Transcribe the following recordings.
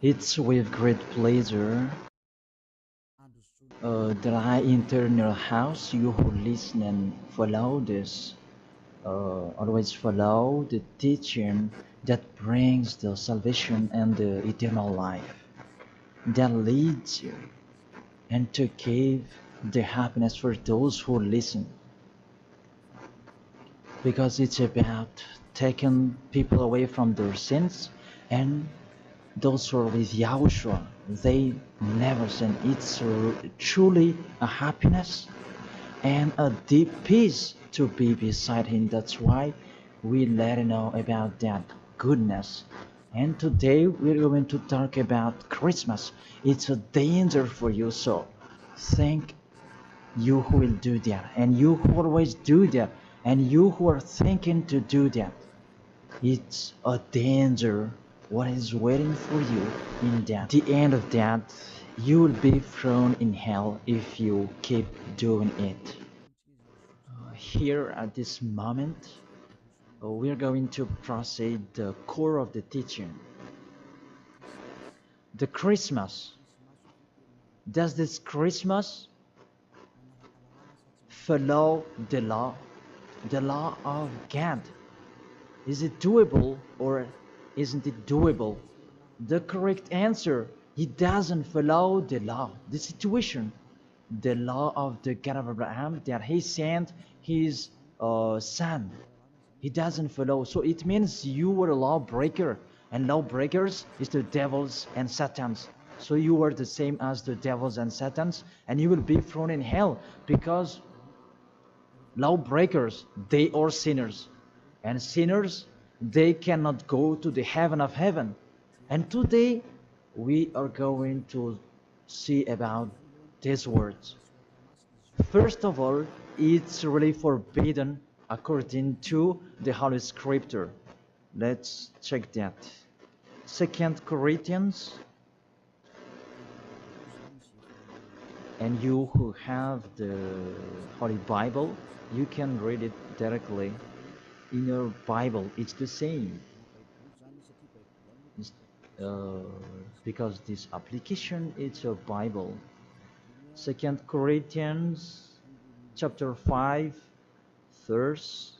It's with great pleasure that I enter your house. You who listen and follow this, always follow the teaching that brings the salvation and the eternal life, that leads you and to give the happiness for those who listen. Because it's about taking people away from their sins, and those who are with Yahushua, they never sin. It's truly a happiness and a deep peace to be beside Him. That's why we let you know about that goodness. And today we're going to talk about Christmas. It's a danger for you, so thank you who will do that, and you who always do that, and you who are thinking to do that. It's a danger what is waiting for you in that. The end of that, you will be thrown in hell if you keep doing it. Here at this moment, we're going to proceed the core of the teaching. The Christmas. Does this Christmas follow the law of God? Is it doable or isn't it doable? The correct answer, he doesn't follow the law, the situation, the law of the God of Abraham that he sent his son. He doesn't follow. So it means you were a lawbreaker, and lawbreakers is the devils and satans. So you are the same as the devils and satans, and you will be thrown in hell because lawbreakers, they are sinners, and sinners, they cannot go to the heaven of heaven. And today we are going to see about these words. First of all, it's really forbidden according to the Holy Scripture. Let's check that. Second Corinthians, and you who have the Holy Bible, you can read it directly in your Bible. It's the same. It's, uh, because this application, it's a Bible. Second Corinthians chapter 5, verse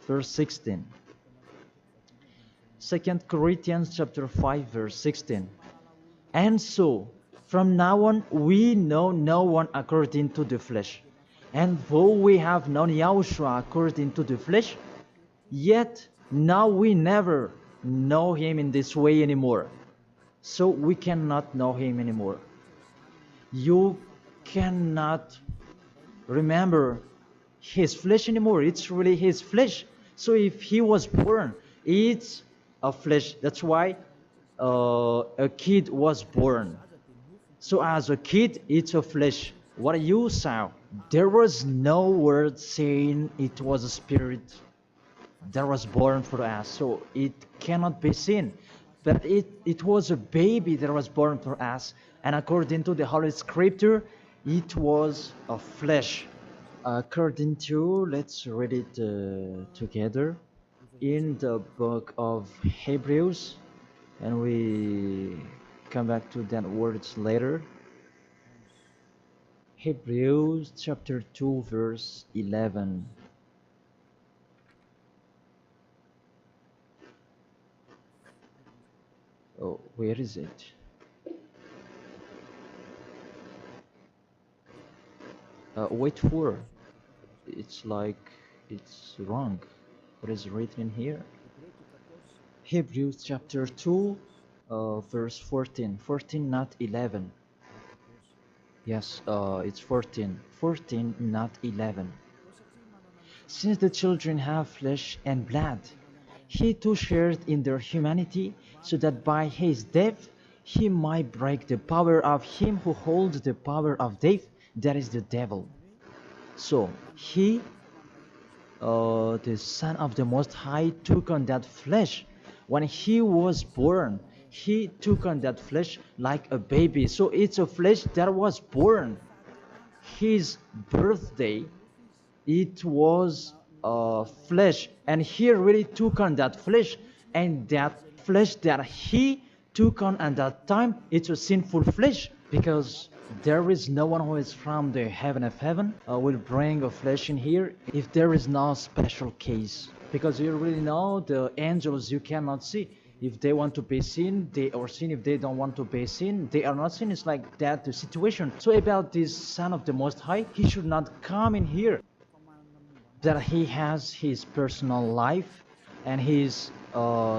16. Second Corinthians chapter 5, verse 16. And so, from now on, we know no one according to the flesh. And though we have known Yahushua according to the flesh, yet now we never know him in this way anymore. So we cannot know him anymore. You cannot remember his flesh anymore. It's really his flesh. So if he was born, it's a flesh. That's why a kid was born. So as a kid, it's a flesh. What you saw, there was no word saying it was a spirit that was born for us. So it cannot be seen. But it was a baby that was born for us. And according to the Holy Scripture, it was a flesh. According to, let's read it together in the book of Hebrews, and we come back to that words later. Hebrews chapter 2, verse 11. Oh, where is it? Wait for. It's like it's wrong. What is written here? Hebrews chapter 2, verse 14. 14, not 11. Yes, it's 14. 14, not 11. Since the children have flesh and blood, he too shared in their humanity, so that by his death he might break the power of him who holds the power of death, that is the devil. So he, the Son of the Most High, took on that flesh. When he was born, he took on that flesh like a baby. So it's a flesh that was born. His birthday, it was flesh, and he really took on that flesh, and that flesh that he took on at that time, it's a sinful flesh, because there is no one who is from the heaven of heaven will bring a flesh in here if there is no special case, because you really know the angels you cannot see. If they want to be seen, they are seen. If they don't want to be seen, they are not seen. It's like that the situation. So about this Son of the Most High, he should not come in here. That he has his personal life and his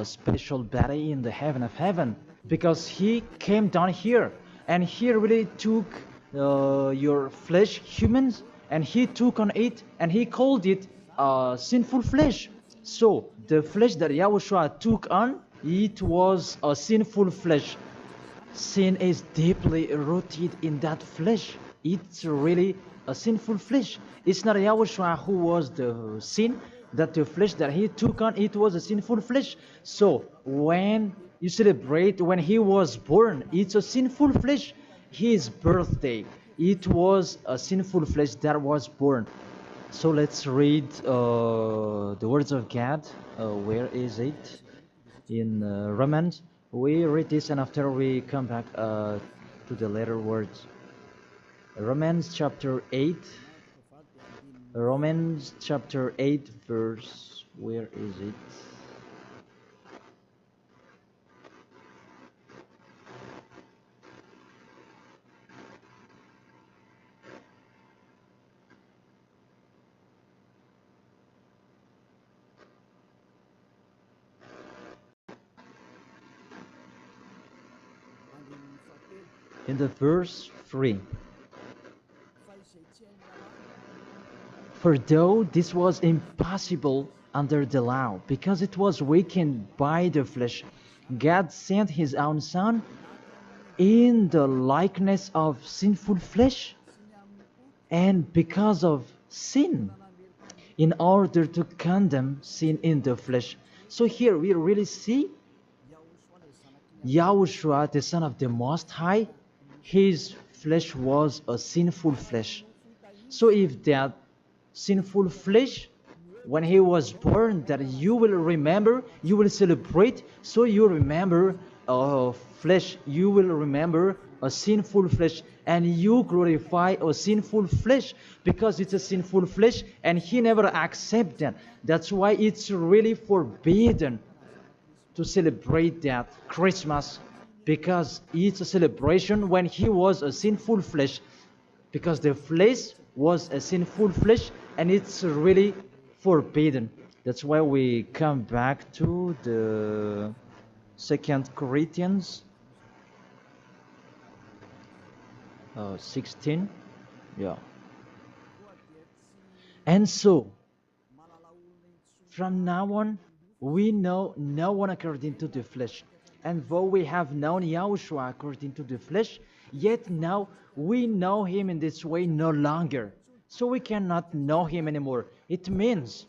special body in the heaven of heaven, because he came down here and he really took your flesh, humans, and he took on it and he called it sinful flesh. So the flesh that Yahushua took on, it was a sinful flesh. Sin is deeply rooted in that flesh. It's really a sinful flesh. It's not Yahushua who was the sin, that the flesh that he took on, it was a sinful flesh. So when you celebrate when he was born, it's a sinful flesh. His birthday, it was a sinful flesh that was born. So let's read the words of God. Where is it? In Romans. We read this and after we come back to the later words. Romans chapter 8. Romans chapter 8 verse, where is it? In the verse 3. For though this was impossible under the law, because it was weakened by the flesh, God sent his own Son in the likeness of sinful flesh, and because of sin, in order to condemn sin in the flesh. So here we really see Yahushua, the Son of the Most High, his flesh was a sinful flesh. So if that sinful flesh, when he was born, that you will remember, you will celebrate, so you remember flesh, you will remember a sinful flesh, and you glorify a sinful flesh, because it's a sinful flesh, and he never accepts that. That's why it's really forbidden to celebrate that Christmas, because it's a celebration when he was a sinful flesh, because the flesh was a sinful flesh, and it's really forbidden. That's why we come back to the 2 Corinthians 16. Yeah. And so from now on, we know no one according to the flesh. And though we have known Yahushua according to the flesh, yet now we know him in this way no longer. So we cannot know him anymore. It means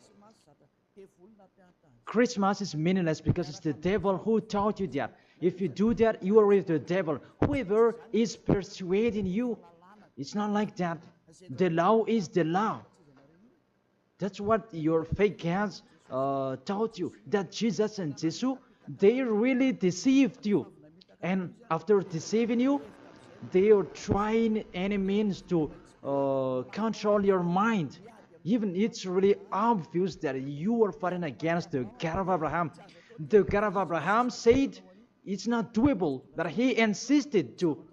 Christmas is meaningless because it's the devil who taught you that. If you do that, you are with the devil. Whoever is persuading you, it's not like that. The law is the law. That's what your fake gods taught you, that Jesus and Jesus, they really deceived you. And after deceiving you, they are trying any means to control your mind. Even it's really obvious that you are fighting against the God of Abraham. The God of Abraham said it's not doable, but he insisted to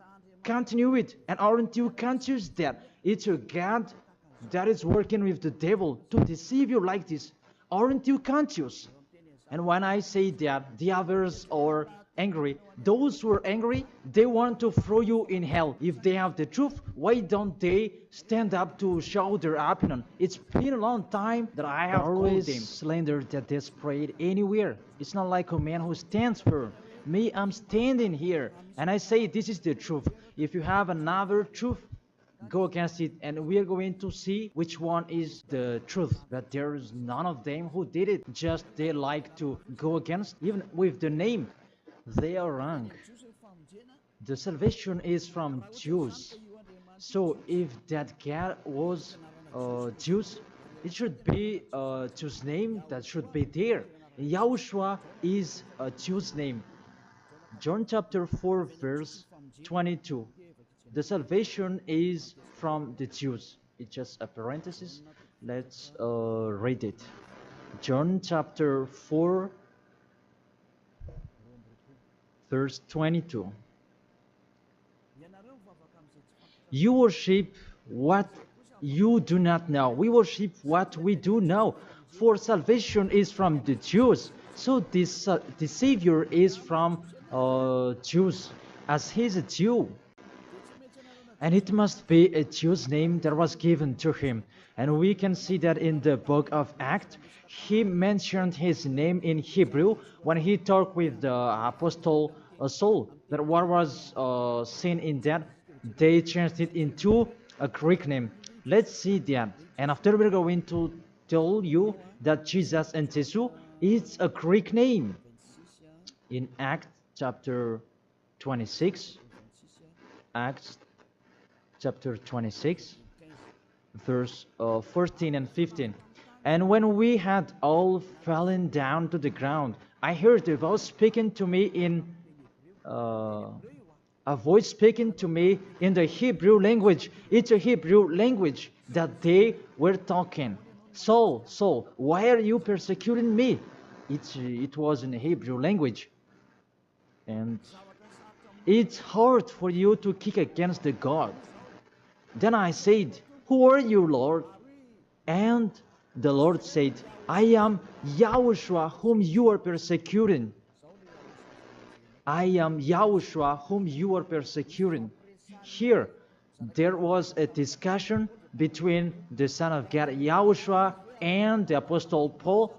continue it. And aren't you conscious that it's a God that is working with the devil to deceive you like this? Aren't you conscious? And when I say that the others are angry, those who are angry, they want to throw you in hell. If they have the truth, why don't they stand up to show their opinion? It's been a long time that I have always called them slander that they spread anywhere. It's not like a man who stands firm. Me, I'm standing here, and I say this is the truth. If you have another truth, go against it, and we are going to see which one is the truth. But there is none of them who did it. Just they like to go against, even with the name. They are wrong. The salvation is from Jews. So if that God was Jews, It should be a Jew's name that should be there. Yahushua is a Jew's name. John chapter 4 verse 22. The salvation is from the Jews. It's just a parenthesis. Let's read it. John chapter 4 verse 22. You worship what you do not know. We worship what we do know. For salvation is from the Jews. So this the Savior is from Jews, as he's a Jew. And it must be a Jew's name that was given to him. And we can see that in the book of Acts, he mentioned his name in Hebrew when he talked with the apostle Saul. That what was seen in that, they changed it into a Greek name. Let's see that. And after we're going to tell you that Jesus and Jesus is a Greek name. In Acts chapter 26, Acts chapter 26, verse 14 and 15. And when we had all fallen down to the ground, I heard a voice speaking to me in the Hebrew language. It's a Hebrew language that they were talking. Saul, Saul, why are you persecuting me? It was in a Hebrew language. And it's hard for you to kick against the God. Then I said, who are you, Lord? And the Lord said, I am Yahushua whom you are persecuting. I am Yahushua whom you are persecuting. Here, there was a discussion between the Son of God, Yahushua, and the Apostle Paul.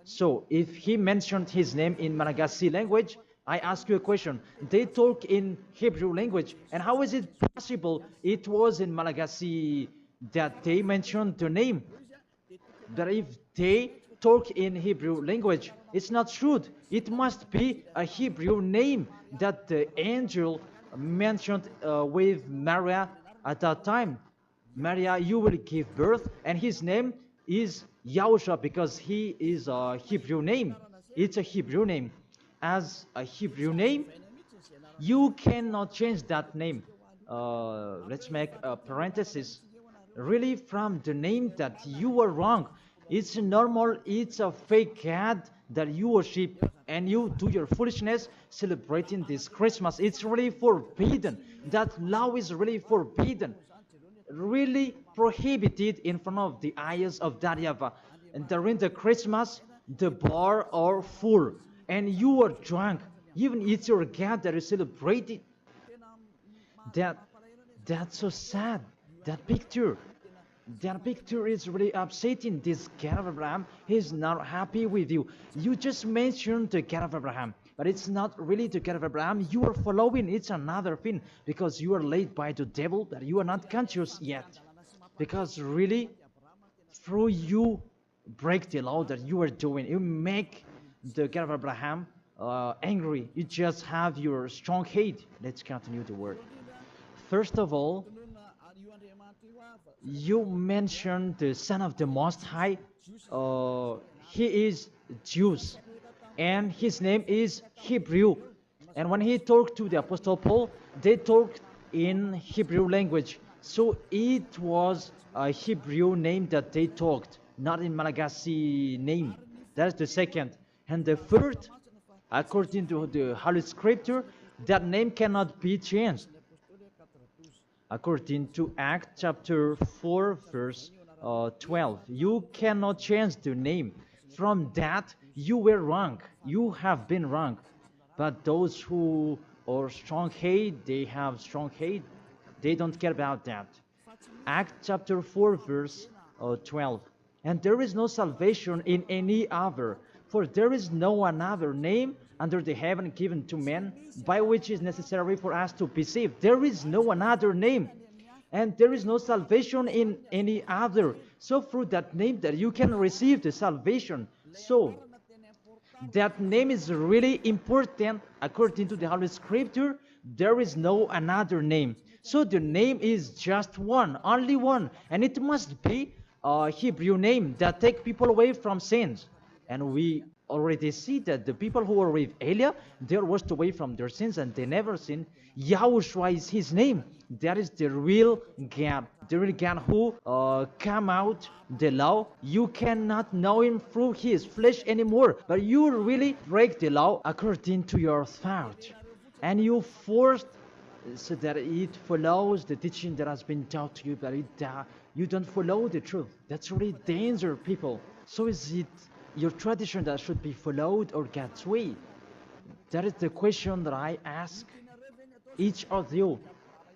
So, if he mentioned his name in Malagasy language, I ask you a question. They talk in Hebrew language, and how is it possible it was in Malagasy that they mentioned the name? That if they talk in Hebrew language, it's not true. It must be a Hebrew name that the angel mentioned with Maria at that time. Maria, you will give birth, and his name is Yahushua because he is a Hebrew name. It's a Hebrew name. As a Hebrew name, you cannot change that name. Let's make a parenthesis. Really, from the name that you are wrong. It's normal, it's a fake God that you worship and you do your foolishness celebrating this Christmas. It's really forbidden. That law is really forbidden. Really prohibited in front of the eyes of that YAHVAH. And during the Christmas, the bar are full and you are drunk. Even it's your God that is celebrated. That's so sad. That picture is really upsetting. This God of Abraham, he's not happy with you. You just mentioned the God of Abraham, but it's not really the God of Abraham you are following. It's another thing, because you are led by the devil that you are not conscious yet. Because really, through you break the law that you are doing, you make the God of Abraham angry. You just have your strong hate. Let's continue the word. First of all, you mentioned the Son of the Most High. He is Jews, and his name is Hebrew. And when he talked to the Apostle Paul, they talked in Hebrew language. So it was a Hebrew name that they talked, not in Malagasy name. That's the second. And the third, according to the Holy Scripture, that name cannot be changed. According to Acts chapter 4, verse 12, you cannot change the name. From that, you were wrong. You have been wrong. But those who are strong hate, they have strong hate. They don't care about that. Acts chapter 4, verse 12. And there is no salvation in any other, for there is no another name under the heaven given to men by which is necessary for us to be saved. There is no another name, and there is no salvation in any other. So through that name that you can receive the salvation. So that name is really important. According to the Holy Scripture, there is no another name. So the name is just one, only one, and it must be Hebrew name that take people away from sins. And we already see that the people who were with Elia, they were washed away from their sins and they never sinned. Yahushua is his name. That is the real God. The real God who come out the law. You cannot know him through his flesh anymore. But you really break the law according to your thought. And you forced so that it follows the teaching that has been taught to you, but you don't follow the truth. That's really danger, people. So is it your tradition that should be followed or God's way? That is the question that I ask each of you.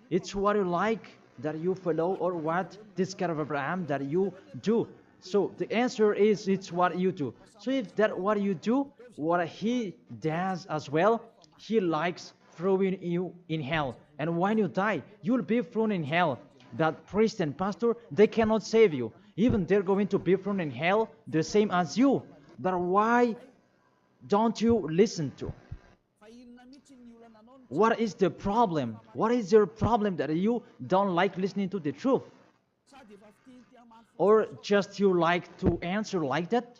It's what you like that you follow or what this God of Abraham that you do. So the answer is it's what you do. So if that what you do, what he does as well, he likes throwing you in hell. And when you die, you'll be thrown in hell. That priest and pastor, they cannot save you. Even they're going to be thrown in hell the same as you. But why don't you listen to? What is the problem? What is your problem that you don't like listening to the truth? Or just you like to answer like that?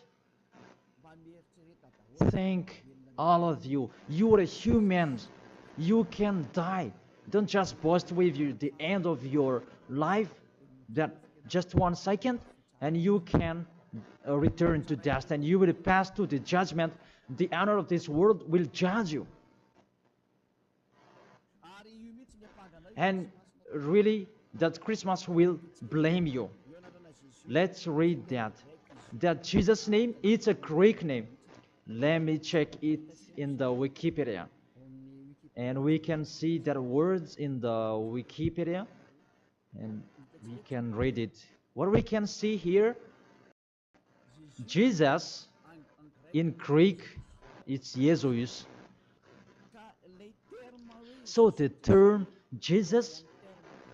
Think all of you. You are humans. You can die. Don't just boast with you the end of your life, that just 1 second, and you can return to dust, and you will pass to the judgment. The honor of this world will judge you. And really, that Christmas will blame you. Let's read that. That Jesus' name, it's a Greek name. Let me check it in the Wikipedia. And we can see that words in the Wikipedia. And we can read it. What we can see here, Jesus, in Greek, it's Jesus. So the term Jesus,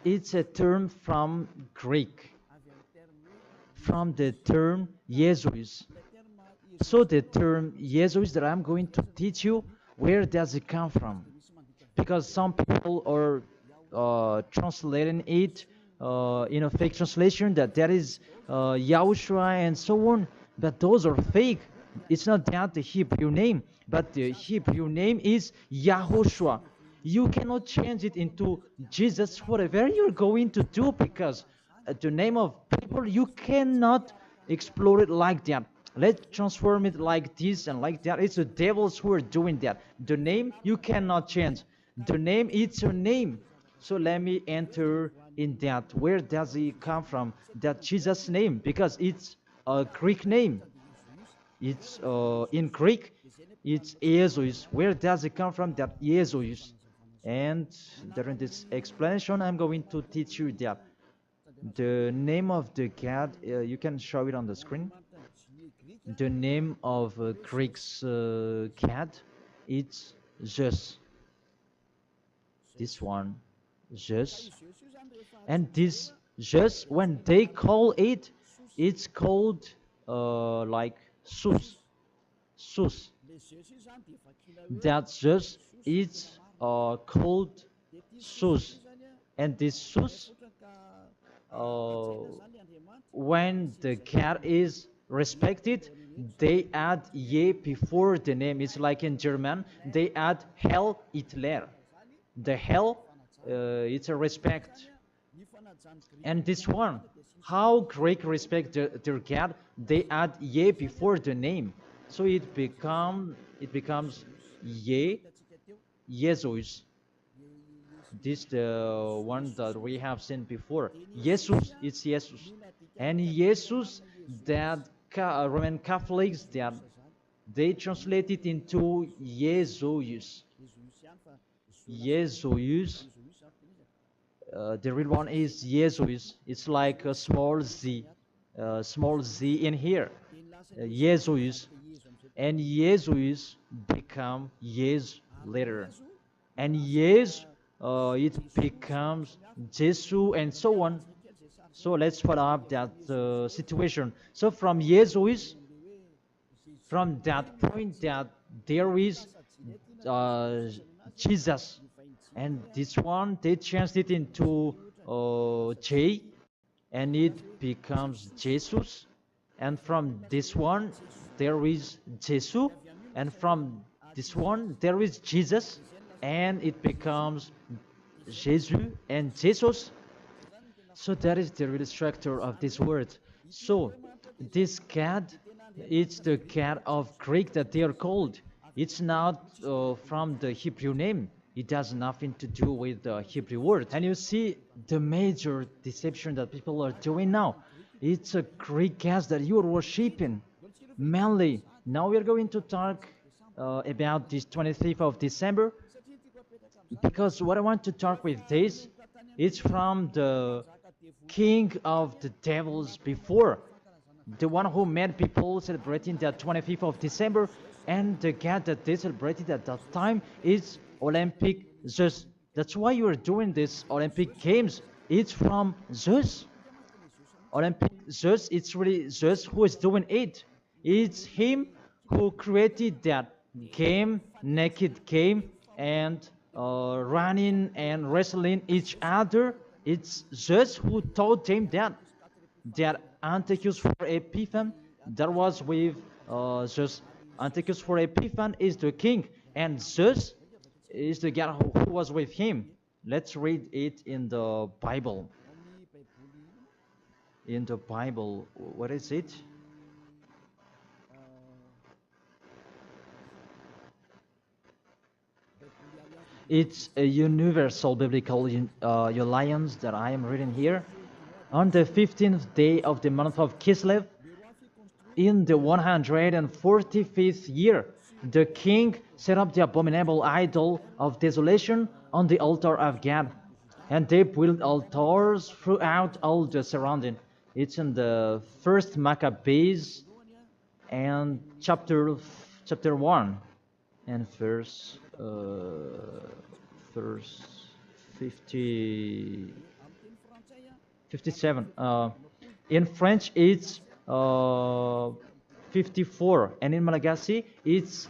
it's a term from Greek, from the term Jesus. So the term Jesus that I'm going to teach you, where does it come from? Because some people are translating it in a fake translation that is YAHOSHUA and so on, but those are fake. It's not that the Hebrew name, but the Hebrew name is YAHOSHUA. You cannot change it into Jesus, whatever you're going to do, because the name of people, you cannot explore it like that. Let's transform it like this and like that. It's the devils who are doing that. The name, you cannot change. The name, it's your name. So let me enter in that. Where does it come from? That Jesus name, because it's a Greek name. It's in Greek, it's Jesus. Where does it come from? That Jesus. And during this explanation, I'm going to teach you that the name of the God, you can show it on the screen. The name of Greek's cat, it's Zeus. This one, Zeus. And this Zeus, when they call it, it's called like Sus. Sus. That Zeus, it's called Sus. And this Sus, when the cat is respected, they add ye before the name. It's like in German, they add Hell Hitler. The hell, it's a respect. And this one, how Greek respect their God, they add ye before the name. So it becomes ye, Jesus. This the one that we have seen before. Jesus, it's Jesus. And Jesus, that Roman Catholics, that they translate it into Jesus. Jesus. The real one is Jesus. It's like a small z in here. Jesus. And Jesus become Yes later. And Yes, it becomes Jesu and so on. So let's follow up that situation. So from Jesus, from that point that there is Jesus, and this one they changed it into J, and it becomes Jesus. And from this one, there is Jesus. And from this one, there is Jesus. And it becomes Jesus and Jesus. So that is the real structure of this word. So this cat, it's the cat of Greek that they are called. It's not from the Hebrew name. It has nothing to do with the Hebrew word. And you see the major deception that people are doing now. It's a Greek cat that you are worshiping. Mainly, now we are going to talk about this 25th of December, because what I want to talk with this, it's from the king of the devils before, the one who made people celebrating the 25th of December, and the god that they celebrated at that time is Olympic Zeus. That's why you are doing this Olympic Games. It's from Zeus. Olympic Zeus, it's really Zeus who is doing it. It's him who created that game, naked game, and running and wrestling each other. It's Zeus who taught them that. That Antiochus for Epiphan, that was with Zeus. Antiochus for Epiphan is the king, and Zeus is the god who was with him. Let's read it in the Bible. In the Bible, what is it? It's a universal biblical alliance that I am reading here. On the 15th day of the month of Kislev, in the 145th year, the king set up the abominable idol of desolation on the altar of God, and they built altars throughout all the surrounding. It's in the first Maccabees and chapter 1 and verse 57. In French, it's 54, and in Malagasy, it's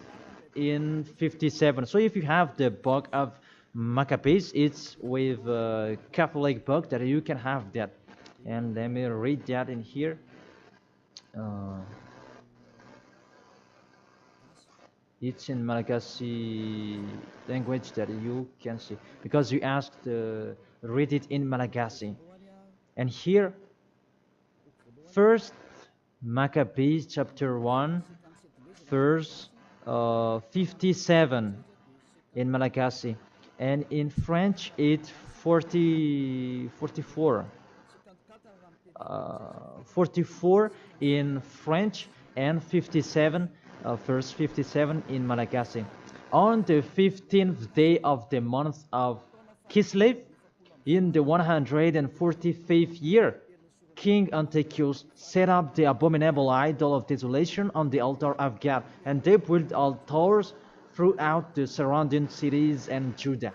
in 57. So if you have the book of Maccabees, it's with a Catholic book that you can have that. And let me read that in here. It's in Malagasy language that you can see, because you asked read it in Malagasy. And here, first Maccabees chapter 1, verse 57 in Malagasy, and in French it's 44 in French, and 57 verse 57 in Malagasy. On the 15th day of the month of Kislev, in the 145th year, King Antiochus set up the abominable idol of desolation on the altar of God, and they built altars throughout the surrounding cities and Judah.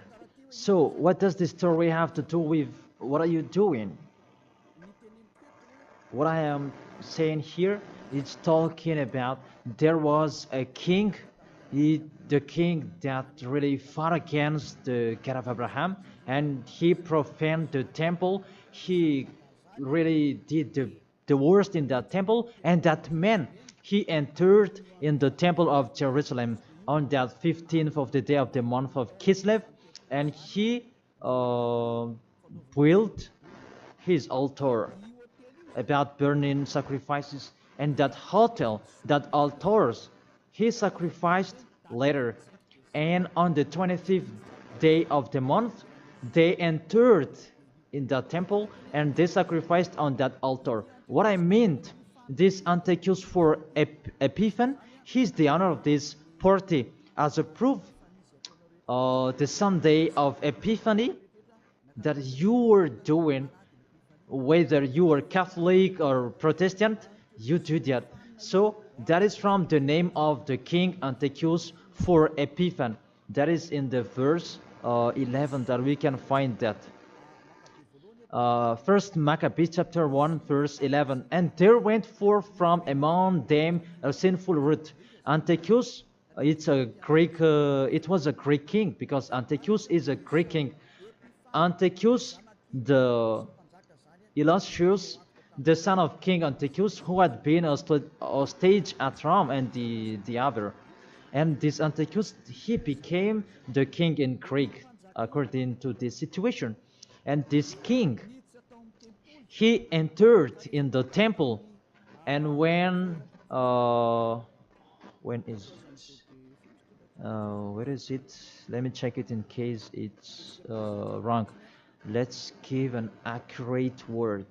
So, what does this story have to do with what are you doing? What I am saying here is talking about there was a king, the king that really fought against the God of Abraham, and he profaned the temple. He really did the worst in that temple, and that man, he entered in the temple of Jerusalem on that 15th of the day of the month of Kislev, and he built his altar about burning sacrifices, and that hotel, that altars, he sacrificed later. And on the 25th day of the month, they entered in the temple and they sacrificed on that altar. What I mean, this Antiochus for Epiphan, he's the owner of this party. As a proof, the Sunday of Epiphany that you were doing, whether you are Catholic or Protestant, you do that. So that is from the name of the king Antiochus for Epiphan. That is in the verse 11 that we can find that. First Maccabees chapter 1 verse 11. And there went forth from among them a sinful root. Antiochus, it was a Greek king, because Antiochus is a Greek king. Antiochus, the Illustrious, the son of King Antiochus, who had been a stage at Rome and the other. And this Antiochus, he became the king in Greek, according to this situation. And this king, he entered in the temple, and when is where is it? Let me check it in case it's wrong. Let's give an accurate word.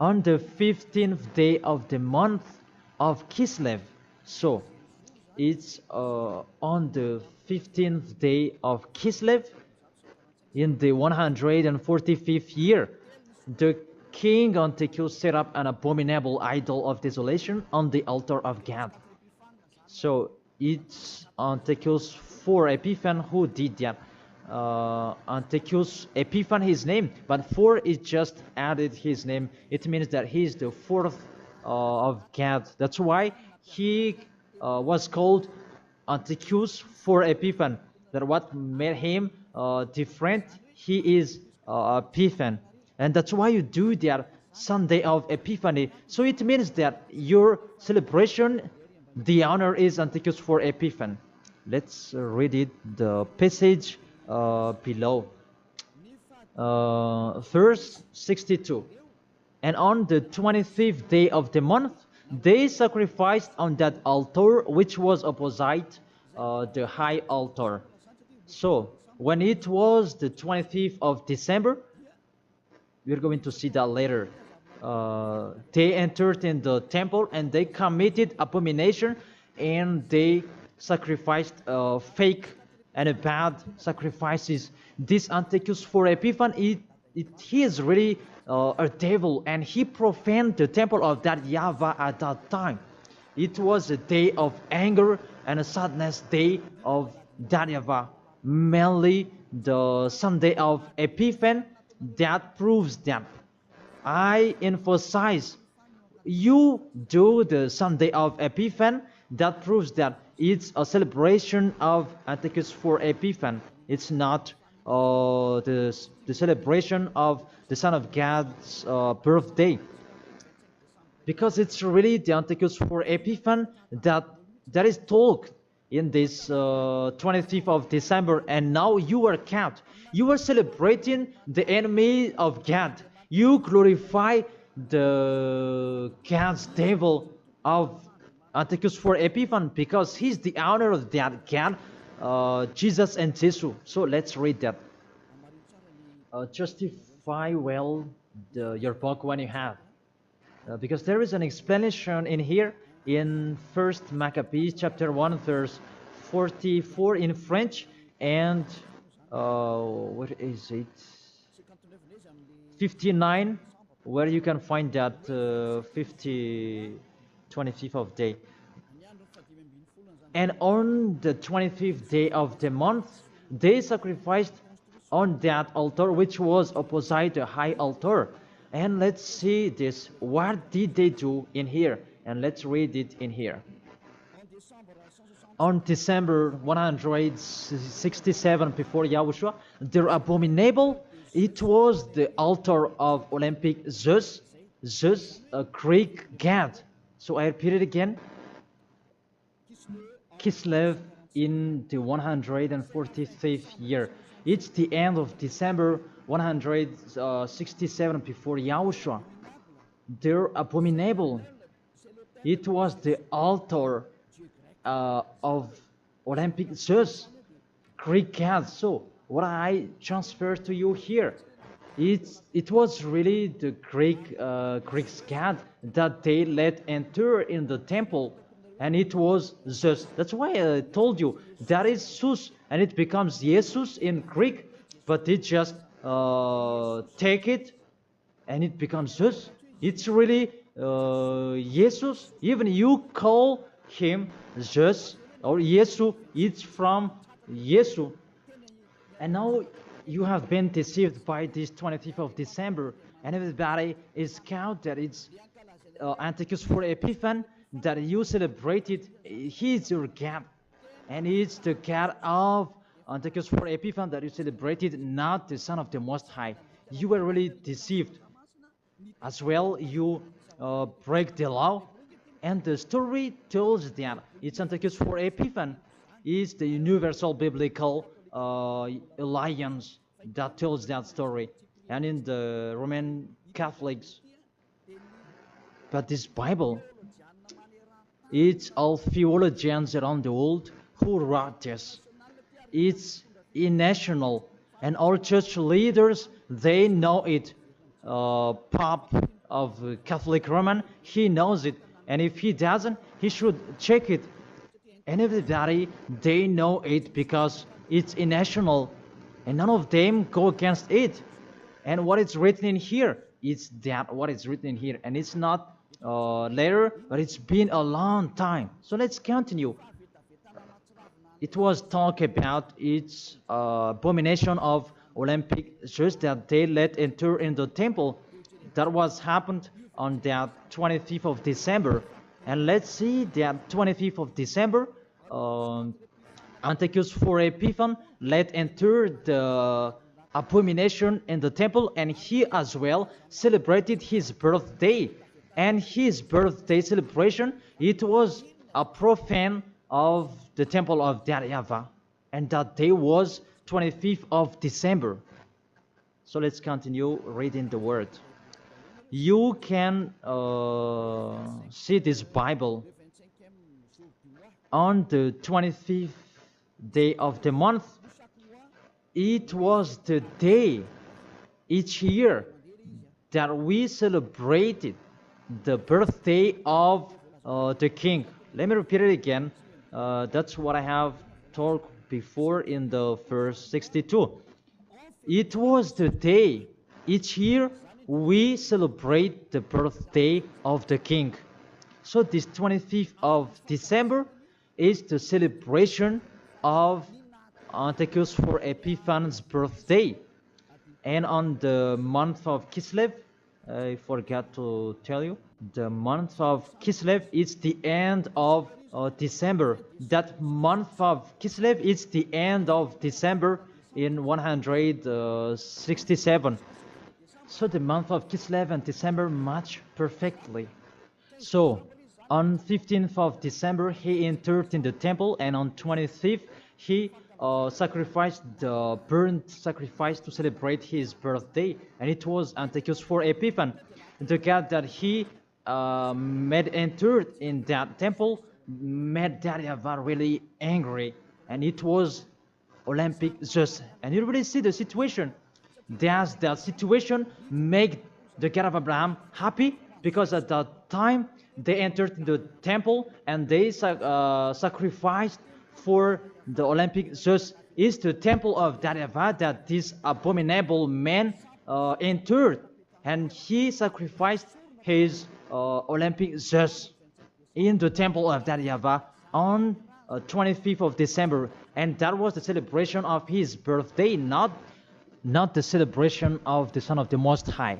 On the 15th day of the month of Kislev. So it's on the 15th day of Kislev in the 145th year. The king Antiochus set up an abominable idol of desolation on the altar of God. So it's Antiochus for Epiphan who did that. Antiochus Epiphan his name, but for it just added his name. It means that he is the fourth of God. That's why he was called Antiochus for Epiphan. That what made him different. He is Epiphan, and that's why you do that Sunday of Epiphany. So it means that your celebration, the honor is Antiochus for Epiphan. Let's read it, the passage below. Verse 62. And on the 25th day of the month, they sacrificed on that altar which was opposite the high altar. So when it was the 25th of December, we're going to see that later. They entered in the temple and they committed abomination, and they sacrificed fake and bad sacrifices. This Antiochus for Epiphan, he is really a devil, and he profaned the temple of that YAHVAH at that time. It was a day of anger and a sadness day of that YAHVAH. Mainly the Sunday of Epiphan, that proves that. I emphasize, you do the Sunday of Epiphan, that proves that it's a celebration of Antiochus for Epiphan. It's not the celebration of the Son of God's birthday. Because it's really the Antiochus for Epiphan that is told in this 25th of December, and now you are count. You are celebrating the enemy of God. You glorify the God's devil of Antiochus for Epiphan, because he's the honor of that God, Jesus and Jesus. So let's read that. Justify well your book when you have. Because there is an explanation in here in 1st Maccabees chapter 1 verse 44 in French, and what is it, 59, where you can find that 25th of day. And on the 25th day of the month, they sacrificed on that altar which was opposite the high altar. And let's see this. What did they do in here? And let's read it in here. On December 167 before Yahushua, their abominable, it was the altar of Olympic Zeus, a Greek god. So I repeat it again. Kislev in the 145th year. It's the end of December 167 before Yahushua. Their abominable, it was the altar of Olympic Zeus, Greek god. So what I transfer to you here, it was really the Greek god that they let enter in the temple, and it was Zeus. That's why I told you that is Zeus, and it becomes Jesus in Greek, but it just take it and it becomes Zeus. It's really Jesus. Even you call him Zeus or Yesu, it's from Yesu. And now you have been deceived by this 25th of December, and everybody is count that it's Antiochus for Epiphan, that you celebrated. He is your God, and it's the God of Antiochus for Epiphan that you celebrated not the Son of the Most High. You were really deceived. As well, you break the law. And the story tells that it's Antiochus for Epiphan is the universal biblical alliance that tells that story. And in the Roman Catholics, but this Bible, it's all theologians around the world who wrote this. It's national, and all church leaders, they know it. Pope of Catholic Roman, he knows it, and if he doesn't, he should check it. And everybody, they know it because it's national, and none of them go against it. And what is written in here, it's that what is written in here, and it's not later, but it's been a long time. So let's continue. It was talk about its abomination of Olympic church that they let enter in the temple. That was happened on that 25th of December. And let's see that 25th of December, Antiochus for Epiphan let enter the abomination in the temple, and he as well celebrated his birthday. And his birthday celebration, it was a profane of the temple of YAHVAH, and that day was 25th of December. So let's continue reading the word. You can see this Bible on the 25th day of the month. It was the day each year that we celebrated the birthday of the king. Let me repeat it again. That's what I have talked before in the verse 62. It was the day each year we celebrate the birthday of the king. So this 25th of December is the celebration of Antiochus for Epiphan's birthday. And on the month of Kislev, I forgot to tell you, the month of Kislev is the end of December. That month of Kislev is the end of December in 167. So the month of Kislev and December match perfectly. So on 15th of December he entered in the temple, and on 25th he sacrificed the burnt sacrifice to celebrate his birthday, and it was Antiochus for Epiphan. The God that he made entered in that temple made YAHVAH really angry, and it was Olympic Zeus. And you really see the situation. Does that situation make the God of Abraham happy? Because at that time they entered in the temple and they sacrificed for the Olympic Zeus. Is the temple of YAHVAH that this abominable man entered, and he sacrificed his Olympic Zeus in the temple of YAHVAH on 25th of December, and that was the celebration of his birthday, not the celebration of the Son of the Most High.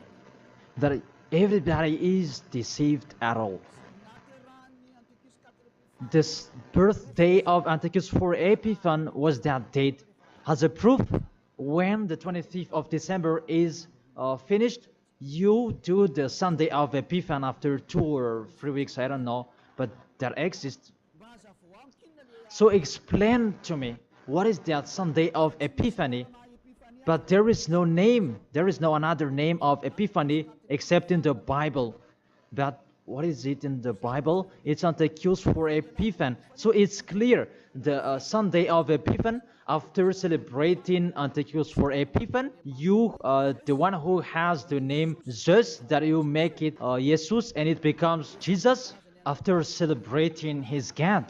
That everybody is deceived at all. This birthday of Antiochus for Epiphan was that date. As a proof, when the 25th of December is finished, you do the Sunday of Epiphan after 2 or 3 weeks, I don't know, but that exists. So explain to me, what is that Sunday of Epiphany? But there is no name, there is no another name of Epiphany except in the Bible. But what is it in the Bible? It's Antiochus for Epiphan. So it's clear, the Sunday of Epiphan, after celebrating Antiochus for Epiphan, you, the one who has the name Zeus, that you make it Jesus, and it becomes Jesus, after celebrating his God.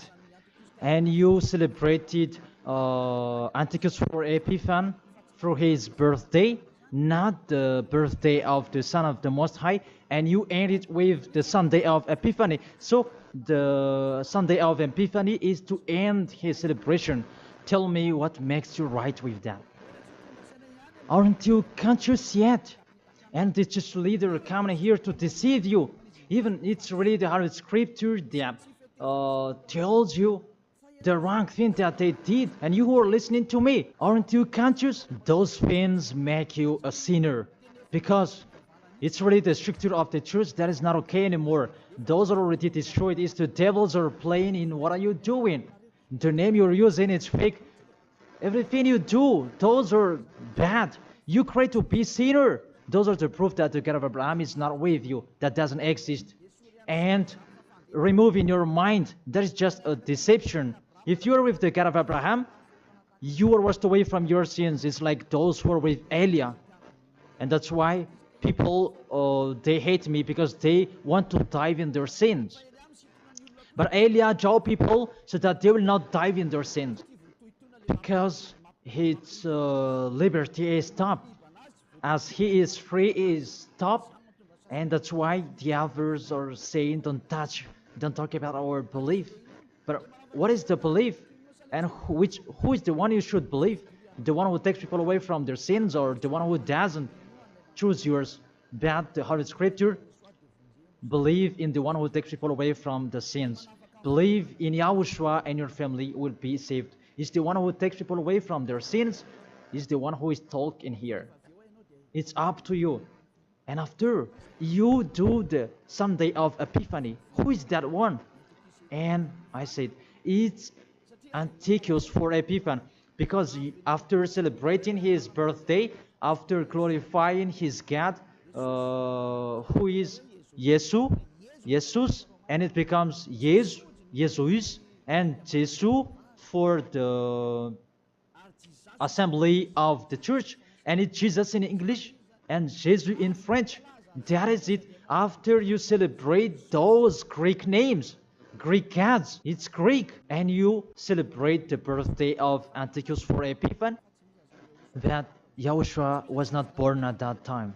And you celebrated Antiochus for Epiphan through his birthday, not the birthday of the Son of the Most High, and you end it with the Sunday of Epiphany. So the Sunday of Epiphany is to end his celebration. Tell me what makes you right with that. Aren't you conscious yet? And the church leader coming here to deceive you. Even it's really the Holy Scripture that tells you the wrong thing that they did, and you who are listening to me, aren't you conscious? Those things make you a sinner, because it's really the structure of the church that is not okay anymore. Those are already destroyed. It's the devils are playing in what are you doing? The name you're using is fake. Everything you do, those are bad. You cry to be sinner. Those are the proof that the God of Abraham is not with you. That doesn't exist. And remove in your mind, that is just a deception. If you are with the God of Abraham, you are washed away from your sins. It's like those who are with Elia. And that's why people, they hate me, because they want to dive in their sins. But Elia told people so that they will not dive in their sins, because his liberty is stopped. As he is free, he is stopped. And that's why the others are saying, don't talk about our belief. But what is the belief? And who is the one you should believe? The one who takes people away from their sins, or the one who doesn't? Choose yours. But the Holy Scripture, believe in the one who takes people away from the sins. Believe in Yahushua, and your family will be saved. It's the one who takes people away from their sins. Is the one who is talking here. It's up to you. And after you do the Sunday of Epiphany, who is that one? And I said, it's Antiochus for Epiphany, because after celebrating his birthday, after glorifying his God, who is Jesus, and it becomes Jesus, and Jesus for the assembly of the church, and it's Jesus in English and Jesus in French. That is it. After you celebrate those Greek names, Greek gods, it's Greek, and you celebrate the birthday of Antiochus for Epiphany, that Yahushua was not born at that time.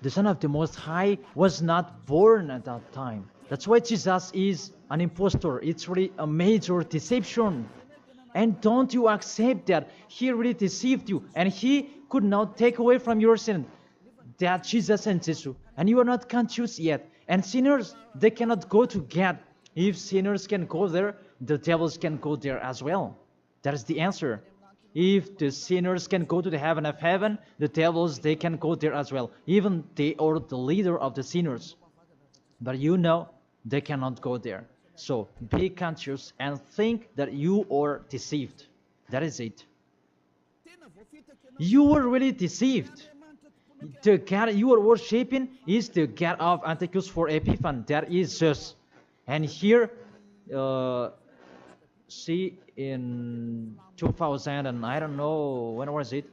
The Son of the Most High was not born at that time. That's why Jesus is an impostor. It's really a major deception. And don't you accept that he really deceived you, and he could not take away from your sin, that Jesus and Jesus, and you are not conscious yet. And sinners, they cannot go to God. If sinners can go there, the devils can go there as well. That is the answer. If the sinners can go to the heaven of heaven, the devils, they can go there as well. Even they are the leader of the sinners. But you know, they cannot go there. So be conscious and think that you are deceived. That is it. You were really deceived. The God you are worshipping is the God of Antiochus for Epiphany. That is Zeus. And here, see, in 2000, and I don't know, when was it?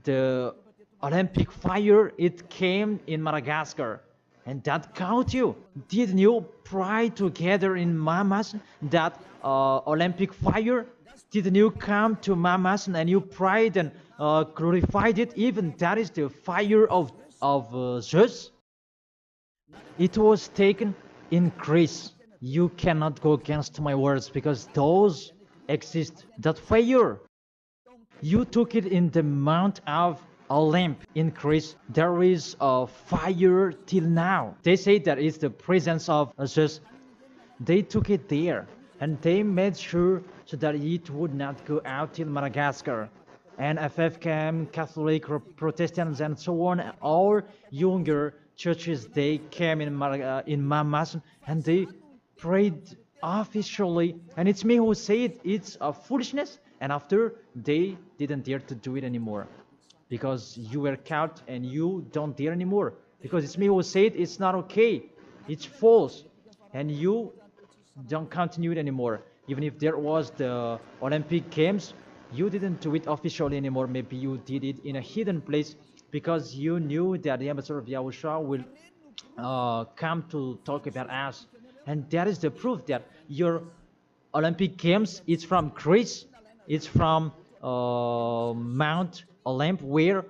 The Olympic fire, it came in Madagascar. And that caught you. Didn't you pray together in Mamas that Olympic fire? Didn't you come to Mamas and you prayed and glorified it? Even that is the fire of Zeus. It was taken in Greece. You cannot go against my words, because those exist. That fire, you took it in the Mount of Olymp in Greece. There is a fire till now. They say that it's the presence of Zeus. They took it there, and they made sure so that it would not go out till Madagascar. And FFKM, Catholic, Protestants, and so on, all younger churches, they came in Mamas, and they prayed officially. And it's me who said it's a foolishness, and after they didn't dare to do it anymore, because you were caught and you don't dare anymore, because it's me who said it's not okay, it's false, and you don't continue it anymore. Even if there was the Olympic Games, you didn't do it officially anymore. Maybe you did it in a hidden place, because you knew that the ambassador of YAHOSHUAH will come to talk about us. And that is the proof that your Olympic Games, it's from Greece, it's from Mount Olymp, where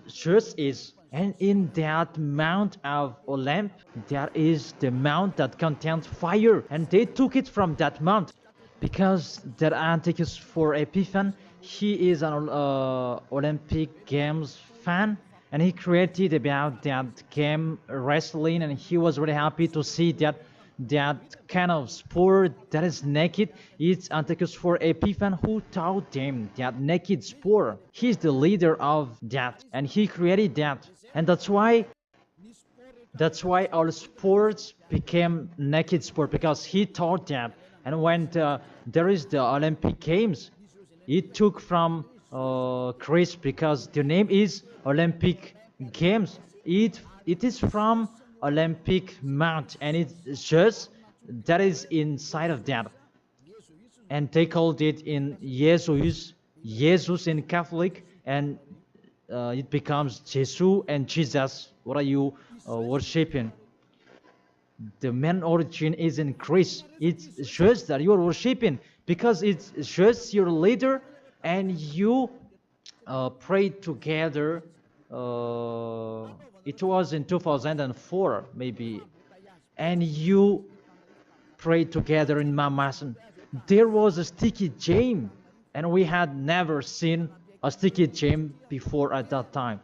Zeus is. And in that Mount of Olymp, there is the mount that contains fire. And they took it from that mount, because that Antiochus for Epiphany, he is an Olympic Games fan, and he created about that game wrestling, and he was really happy to see that that kind of sport that is naked. It's Antiochus for Epiphan who taught them that naked sport. He's the leader of that, and he created that, and that's why all sports became naked sport, because he taught that. And when there is the Olympic Games, it took from Greece, because the name is Olympic Games. It is from Olympic Mount, and it's just that is inside of that, and they called it in Jesus in Catholic, and it becomes Jesus and Jesus. What are you worshiping? The main origin is in Greece. It's just that you are worshiping, because it's just your leader, and you pray together. It was in 2004 maybe, and you pray together in Mamasan. There was a sticky jam, and we had never seen a sticky jam before at that time.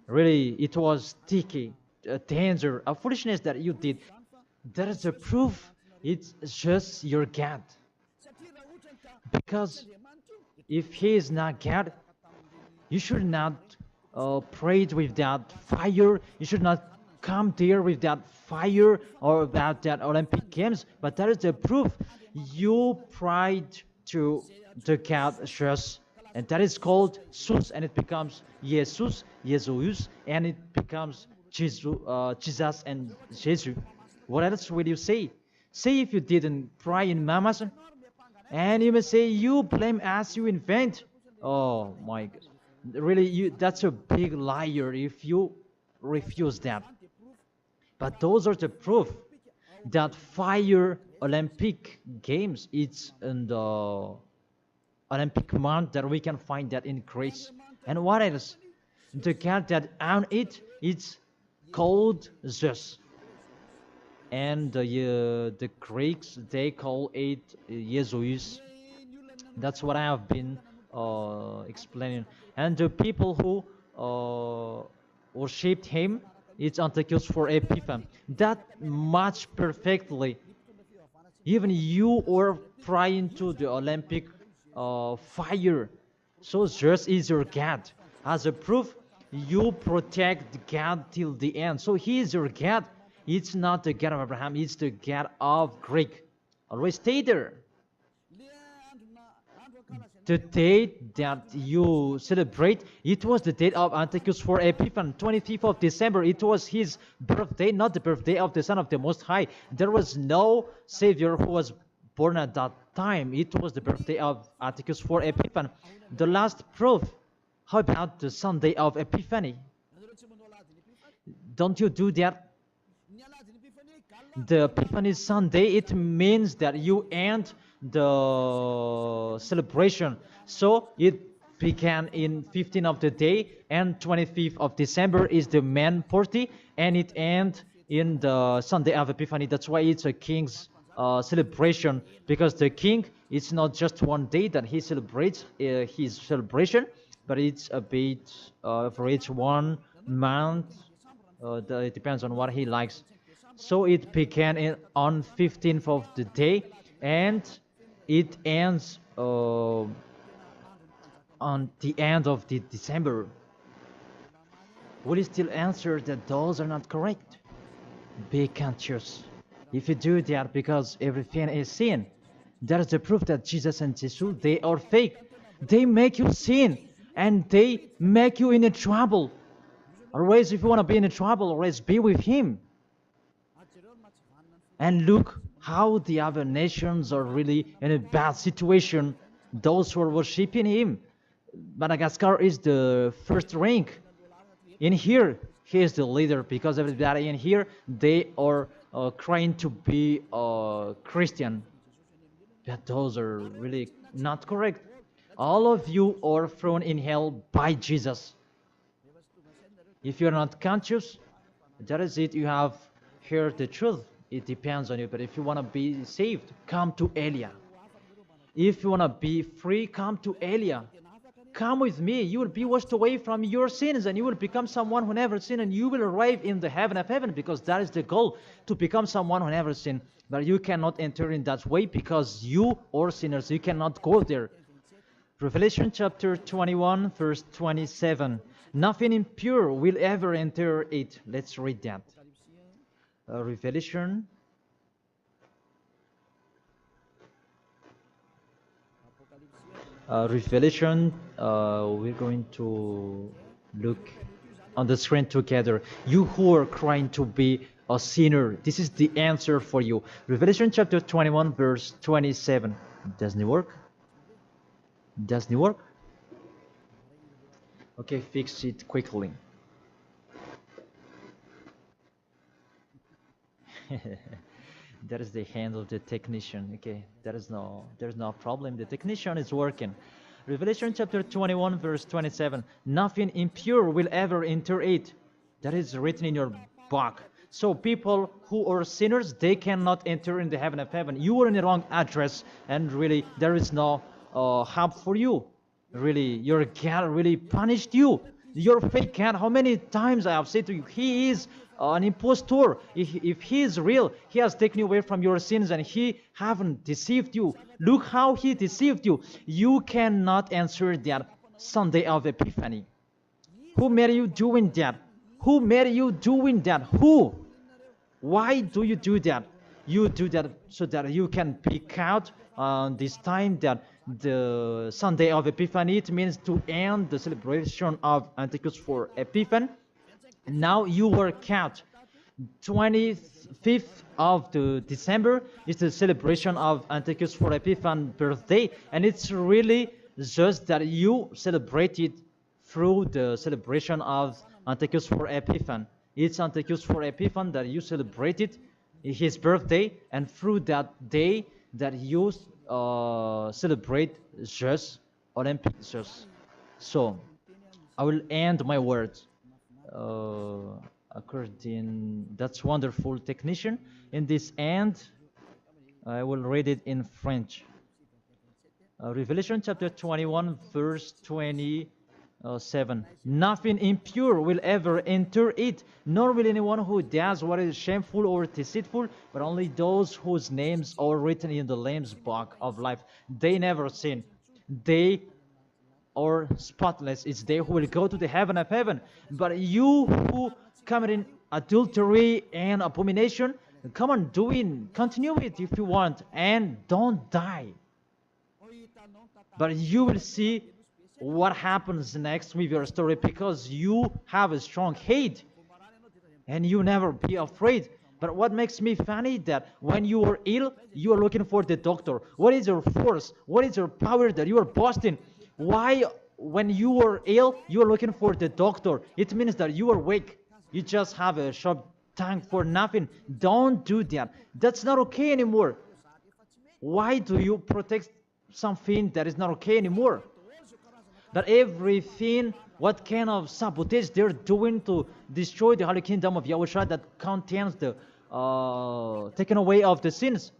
Really, it was sticky, a danger, a foolishness that you did. That is a proof it's just your God. Because if he is not God, you should not pray with that fire. You should not come there with that fire or about that Olympic Games. But that is the proof you prayed to the God just, and that is called Jesus, and it becomes Jesus, and it becomes Jesus and Jesus. What else will you say? Say if you didn't pray in Mamasan, and you may say you blame us, you invent. Oh my God. Really, that's a big liar if you refuse that. But those are the proof that fire Olympic Games, it's in the Olympic month, that we can find that in Greece. And what else? The God that own it, it's called Zeus. And the Greeks, they call it Jesus. That's what I have been explaining. And the people who worshipped him, it's Antiochus for Epiphan. That much perfectly. Even you are praying to the Olympic fire. So Zeus is your God. As a proof, you protect God till the end. So he is your God. It's not the God of Abraham, it's the God of Greek. Always stay there. The date that you celebrate, it was the date of Antiochus for Epiphan, 25th of December. It was his birthday, not the birthday of the Son of the Most High. There was no Savior who was born at that time. It was the birthday of Antiochus for Epiphan. The last proof, how about the Sunday of Epiphany? Don't you do that? The Epiphany Sunday, it means that you end the celebration. So it began in 15th of the day, and 25th of December is the main party, and it ends in the Sunday of Epiphany. That's why it's a king's celebration, because the king, it's not just one day that he celebrates his celebration, but it's a bit for each 1 month. It depends on what he likes. So it began on 15th of the day, and it ends on the end of the December. Will you still answer that those are not correct? Be conscious. If you do that, because everything is sin, that is the proof that Jesus and Jesus, they are fake. They make you sin, and they make you in a trouble. Always, if you want to be in a trouble, always be with him. And look how the other nations are really in a bad situation. Those who are worshiping him. Madagascar is the first rank. In here, he is the leader, because everybody in here, they are trying to be Christian. But those are really not correct. All of you are thrown in hell by Jesus. If you're not conscious, that is it. You have heard the truth. It depends on you. But if you want to be saved, come to Elia. If you want to be free, come to Elia. come with me. You will be washed away from your sins, and you will become someone who never sinned, and you will arrive in the heaven of heaven, because that is the goal, to become someone who never sinned. But you cannot enter in that way, because you are sinners. You cannot go there. Revelation chapter 21, verse 27. Nothing impure will ever enter it. Let's read that. Revelation. We're going to look on the screen together. You who are crying to be a sinner, this is the answer for you. Revelation chapter 21, verse 27. Doesn't it work? Doesn't it work? Okay, fix it quickly. That is the hand of the technician. Okay, there's no problem. The technician is working. Revelation chapter 21, verse 27. Nothing impure will ever enter it. That is written in your book. So people who are sinners, they cannot enter in the heaven of heaven. You are in the wrong address, and really there is no help for you. Really, your God really punished you. Your fake God, how many times I have said to you, he is an impostor. If he is real, he has taken you away from your sins, and he haven't deceived you. Look how he deceived you. You cannot answer that Sunday of Epiphany. Who made you doing that? Who made you doing that? Who? Why do you do that? You do that so that you can pick out this time that the Sunday of Epiphany, it means to end the celebration of Antichus for Epiphan. Now you work out. 25th of the December is the celebration of Antichus for Epiphan birthday, and it's really just that you celebrate it through the celebration of Antichus for Epiphan. It's Antichus for Epiphan that you celebrated his birthday, and through that day that you celebrate just Olympic just. So I will end my words according. That's wonderful technician. In this end, I will read it in French. Revelation chapter 21, verse 27. Nothing impure will ever enter it, nor will anyone who does what is shameful or deceitful, but only those whose names are written in the Lamb's book of life. They never sin. They are spotless. It's they who will go to the heaven of heaven. But you who committing adultery and abomination, come on, continue it if you want, and don't die. But you will see what happens next with your story, because you have a strong hate and you never be afraid. But what makes me funny that when you are ill, you are looking for the doctor. What is your force? What is your power that you are boasting? Why, when you are ill, you are looking for the doctor? It means that you are weak. You just have a sharp tongue for nothing. Don't do that. That's not okay anymore. Why do you protect something that is not okay anymore? That everything, what kind of sabotage they're doing to destroy the Holy Kingdom of YAHOSHUAH that contains the taken away of the sins.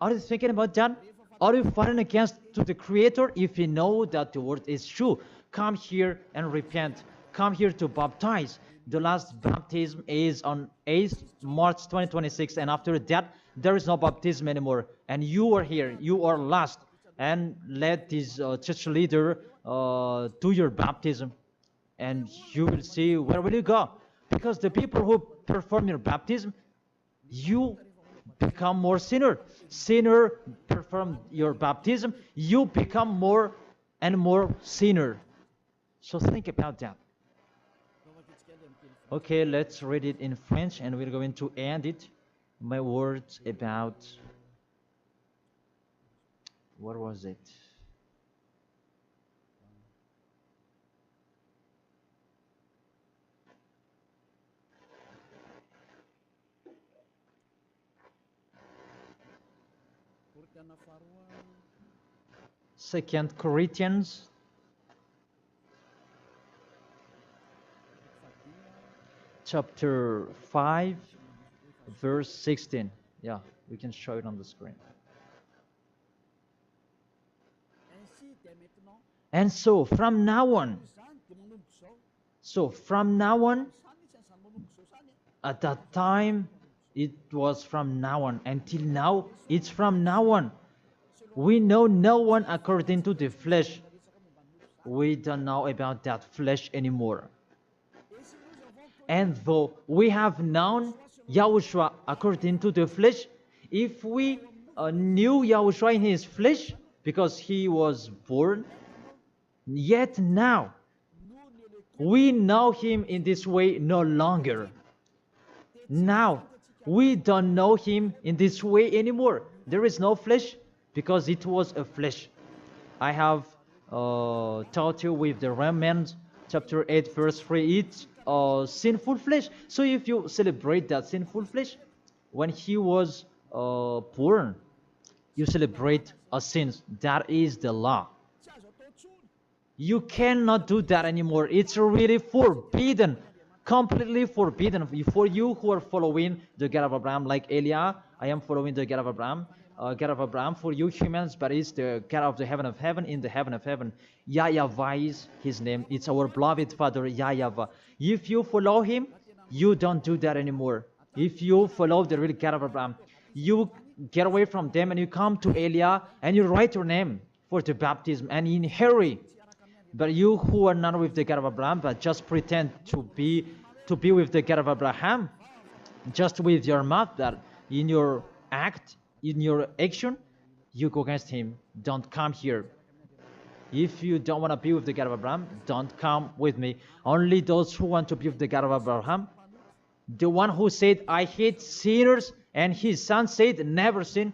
Are you thinking about that? Are you fighting against to the Creator? If you know that the word is true, come here and repent. Come here to baptize. The last baptism is on 8th March 2026, and after that, there is no baptism anymore. And you are here. You are lost. And let this church leader do your baptism, and you will see where will you go. Because the people who perform your baptism, you become more sinner. Sinner perform your baptism, you become more and more sinner. So think about that. Okay, let's read it in French, and we're going to end it. My words about, what was it? Second Corinthians chapter 5 verse 16. Yeah, we can show it on the screen. And so from now on, at that time, it was from now on. Until now, it's from now on. We know no one according to the flesh. We don't know about that flesh anymore. And though we have known Yahushua according to the flesh, if we knew Yahushua in his flesh, because he was born, yet now we know him in this way no longer. Now we don't know him in this way anymore. There is no flesh because it was a flesh. I have taught you with the Romans chapter 8 verse 3, it's sinful flesh. So if you celebrate that sinful flesh, when he was born, you celebrate a sin. That is the law. You cannot do that anymore. It's really forbidden, completely forbidden. For you who are following the God of Abraham, like Elia, I am following the God of Abraham. God of Abraham, for you humans, but it's the God of the heaven of heaven, in the heaven of heaven. YAHVAH is his name. It's our beloved Father, YAHVAH. If you follow him, you don't do that anymore. If you follow the real God of Abraham, you get away from them and you come to Elia and you write your name for the baptism and in hurry. But you who are not with the God of Abraham, but just pretend to be with the God of Abraham, just with your mouth, that in your act, in your action, you go against him. Don't come here. If you don't want to be with the God of Abraham, don't come with me. Only those who want to be with the God of Abraham, the one who said, I hate sinners, and his son said, never sin,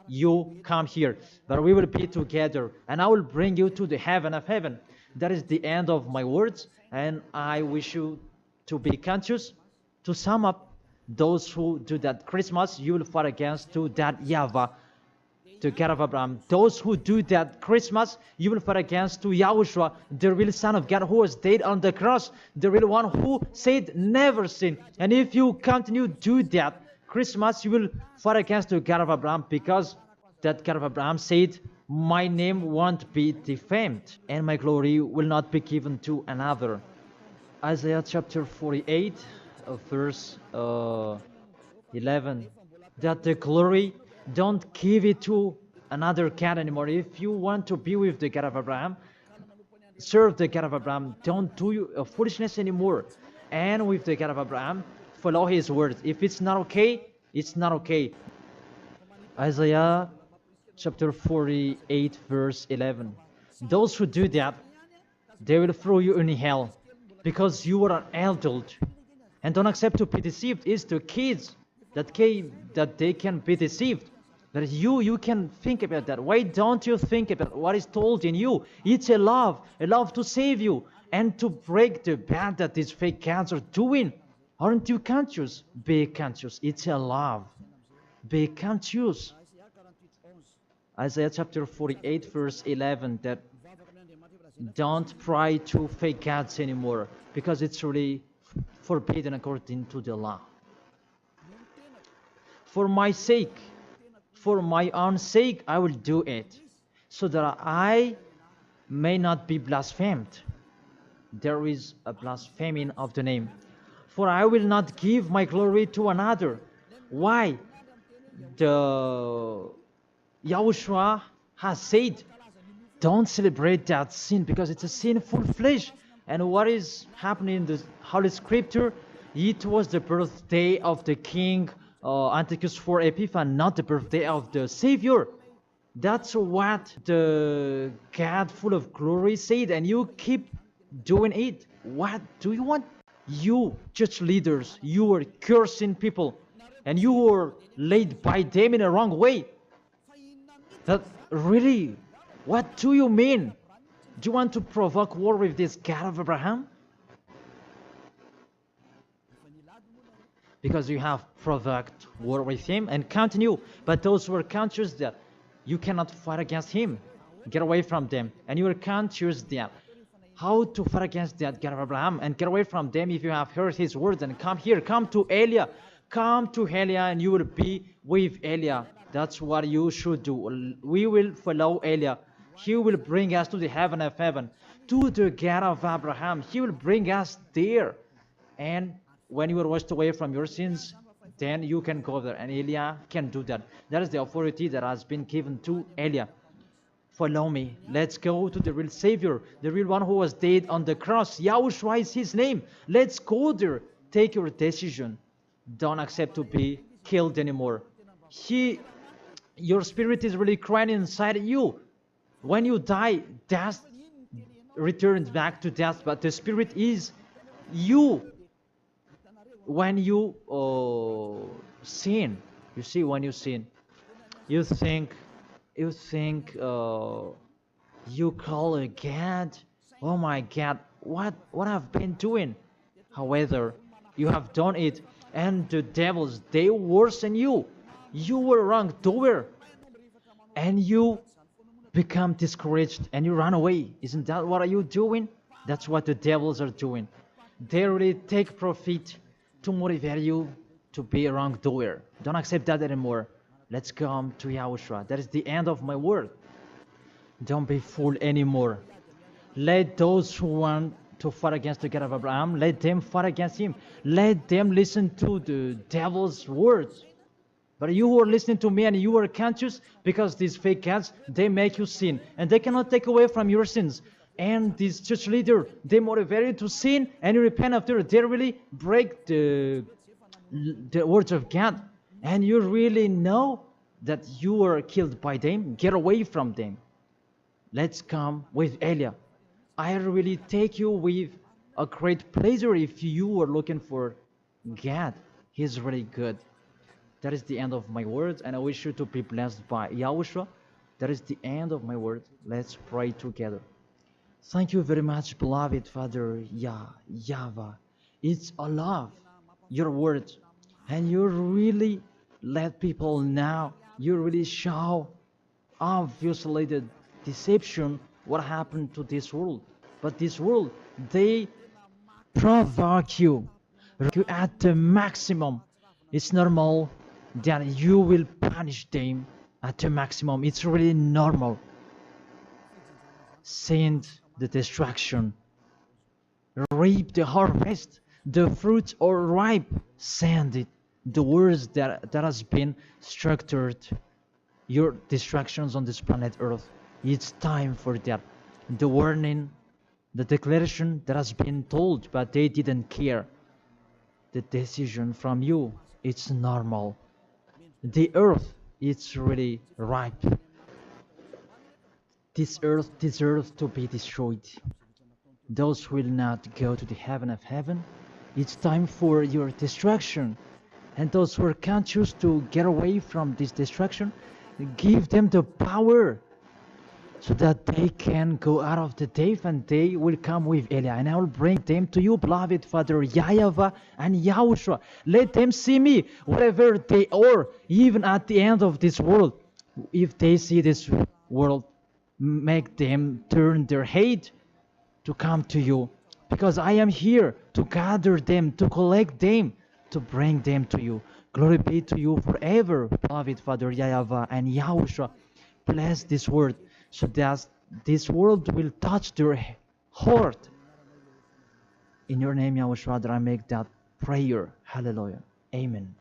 you come here. But we will be together, and I will bring you to the heaven of heaven. That is the end of my words, and I wish you to be conscious. To sum up, those who do that Christmas, you will fight against to that YAHVAH, the God of Abraham. Those who do that Christmas, you will fight against to YAHOSHUA, the real Son of God who was dead on the cross, the real one who said never sin. And if you continue to do that Christmas, you will fight against the God of Abraham, because that God of Abraham said, my name won't be defamed and my glory will not be given to another. Isaiah chapter 48 verse 11, that the glory, don't give it to another God anymore. If you want to be with the God of Abraham, serve the God of Abraham, don't do foolishness anymore. And with the God of Abraham, follow his words. If it's not okay, it's not okay. Isaiah chapter 48 verse 11, those who do that, they will throw you in hell, because you are an adult. And don't accept to be deceived. It's the kids that they can be deceived. But you can think about that. Why don't you think about what is told in you? It's a love to save you and to break the bad that these fake gods are doing. Aren't you conscious? Be conscious. It's a love. Be conscious. Isaiah chapter 48 verse 11, that don't pray to fake gods anymore, because it's really forbidden according to the law. For my sake, for my own sake, I will do it, so that I may not be blasphemed. There is a blaspheming of the name. For I will not give my glory to another. Why? The YAHOSHUA has said, don't celebrate that sin, because it's a sinful flesh. And what is happening in the Holy Scripture? It was the birthday of the king Antiochus IV Epiphanes, not the birthday of the Savior. That's what the God full of glory said, and you keep doing it. What do you want? You church leaders, you are cursing people, and you are led by them in a wrong way. That really, what do you mean? Do you want to provoke war with this God of Abraham? Because you have provoked war with him and continue. But those who are conscious that you cannot fight against him, get away from them. And you are conscious that how to fight against that God of Abraham and get away from them. If you have heard his words, and come here, come to Elia. Come to Elia and you will be with Elia. That's what you should do. We will follow Elia. He will bring us to the heaven of heaven, to the God of Abraham. He will bring us there. And when you are washed away from your sins, then you can go there. And Elijah can do that. That is the authority that has been given to Elijah. Follow me. Let's go to the real Savior, the real one who was dead on the cross. Yahushua is his name. Let's go there. Take your decision. Don't accept to be killed anymore. Your spirit is really crying inside you. When you die, death returns back to death, but the spirit is you. When you sin, you see, when you sin, you think you call a God, oh my God, what I've been doing. However, you have done it, and the devils, they worsen you. You were wrongdoer, and you become discouraged, and you run away. Isn't that what are you doing? That's what the devils are doing. They really take profit to motivate you to be a wrongdoer. Don't accept that anymore. Let's come to Yahushua. That is the end of my word. Don't be fooled anymore. Let those who want to fight against the God of Abraham, let them fight against him. Let them listen to the devil's words. But you who are listening to me and you are conscious, because these fake gods, they make you sin. And they cannot take away from your sins. And this church leader, they motivate you to sin and you repent after. They really break the words of God. And you really know that you were killed by them. Get away from them. Let's come with Elia. I really take you with a great pleasure if you are looking for God. He's really good. That is the end of my words, and I wish you to be blessed by Yahushua. That is the end of my words. Let's pray together. Thank you very much, beloved Father YAHVAH. It's a love, your words, and you really let people know. You really show obviously the deception what happened to this world. But this world, they provoke you at the maximum. It's normal that you will punish them at the maximum. It's really normal. Send the destruction. Reap the harvest. The fruits are ripe. Send it. The words that has been structured. Your destructions on this planet Earth. It's time for that. The warning, the declaration that has been told, but they didn't care. The decision from you, it's normal. The earth, it's really ripe. This earth deserves to be destroyed. Those will not go to the heaven of heaven. It's time for your destruction. And those who are conscious to get away from this destruction, give them the power so that they can go out of the cave and they will come with Elia. And I will bring them to you, beloved Father YAHVAH and Yahushua. Let them see me wherever they are, even at the end of this world. If they see this world, make them turn their head to come to you. Because I am here to gather them, to collect them, to bring them to you. Glory be to you forever, beloved Father YAHVAH and Yahushua. Bless this word, so that this world will touch their heart. In your name, Yahushua, that I make that prayer. Hallelujah. Amen.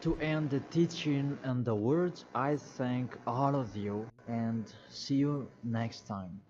To end the teaching and the words, I thank all of you and see you next time.